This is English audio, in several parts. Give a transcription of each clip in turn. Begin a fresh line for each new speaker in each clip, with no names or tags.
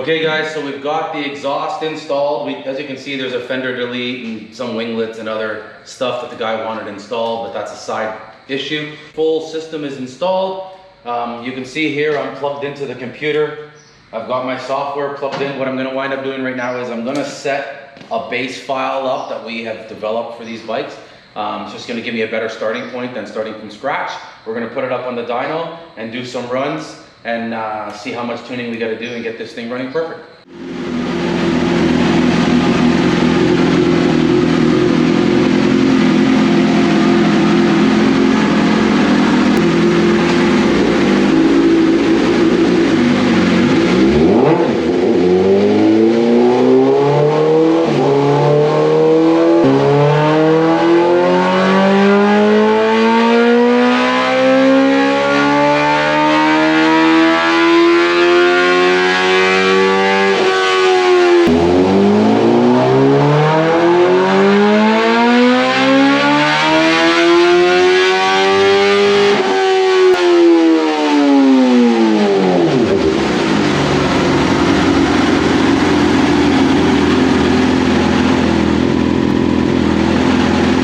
Okay guys, so we've got the exhaust installed. As you can see, there's a fender delete and some winglets and other stuff that the guy wanted installed, but that's a side issue. Full system is installed. You can see here I'm plugged into the computer. I've got my software plugged in. What I'm going to wind up doing right now is I'm going to set a base file up that we have developed for these bikes. It's just going to give me a better starting point than starting from scratch. We're going to put it up on the dyno and do some runs and see how much tuning we got to do and get this thing running perfect.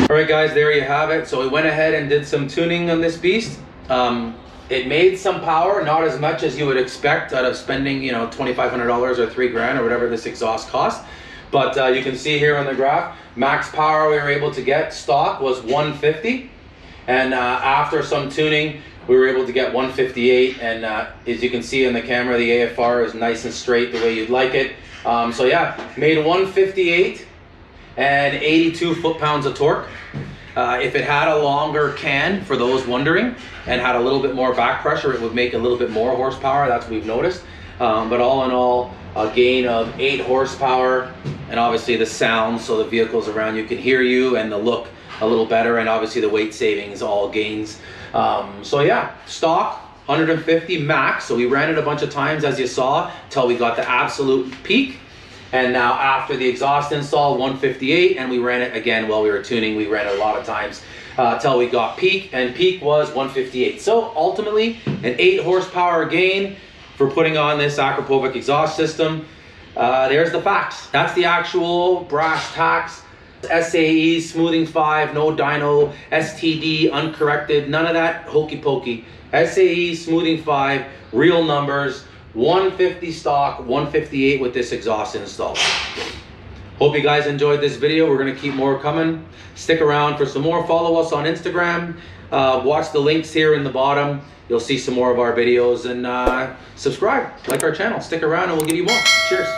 Alright guys, there you have it. So we went ahead and did some tuning on this beast. It made some power, not as much as you would expect out of spending, you know, $2,500 or $3,000 or whatever this exhaust cost. But you can see here on the graph, max power we were able to get stock was 150. And after some tuning, we were able to get 158. And as you can see in the camera, the AFR is nice and straight the way you'd like it. So yeah, made 158 and 82 foot-pounds of torque. If it had a longer can, for those wondering, and had a little bit more back pressure, it would make a little bit more horsepower. That's what we've noticed. But all in all, a gain of 8 horsepower, and obviously the sound, so the vehicles around you can hear you, and the look a little better, and obviously the weight savings, all gains. So yeah, stock 150 max. So we ran it a bunch of times, as you saw, till we got the absolute peak. And now after the exhaust install, 158, and we ran it again while we were tuning. We ran it a lot of times till we got peak, and peak was 158. So ultimately, an 8 horsepower gain for putting on this Akrapovic exhaust system. There's the facts. That's the actual brass tacks. SAE, smoothing 5, no dyno, STD, uncorrected, none of that hokey pokey. SAE, smoothing 5, real numbers. 150 stock, 158 with this exhaust install. Hope you guys enjoyed this video. We're going to keep more coming. Stick around for some more. Follow us on Instagram. Watch the links here in the bottom. You'll see some more of our videos, and subscribe, like our channel. Stick around and we'll give you more. Cheers.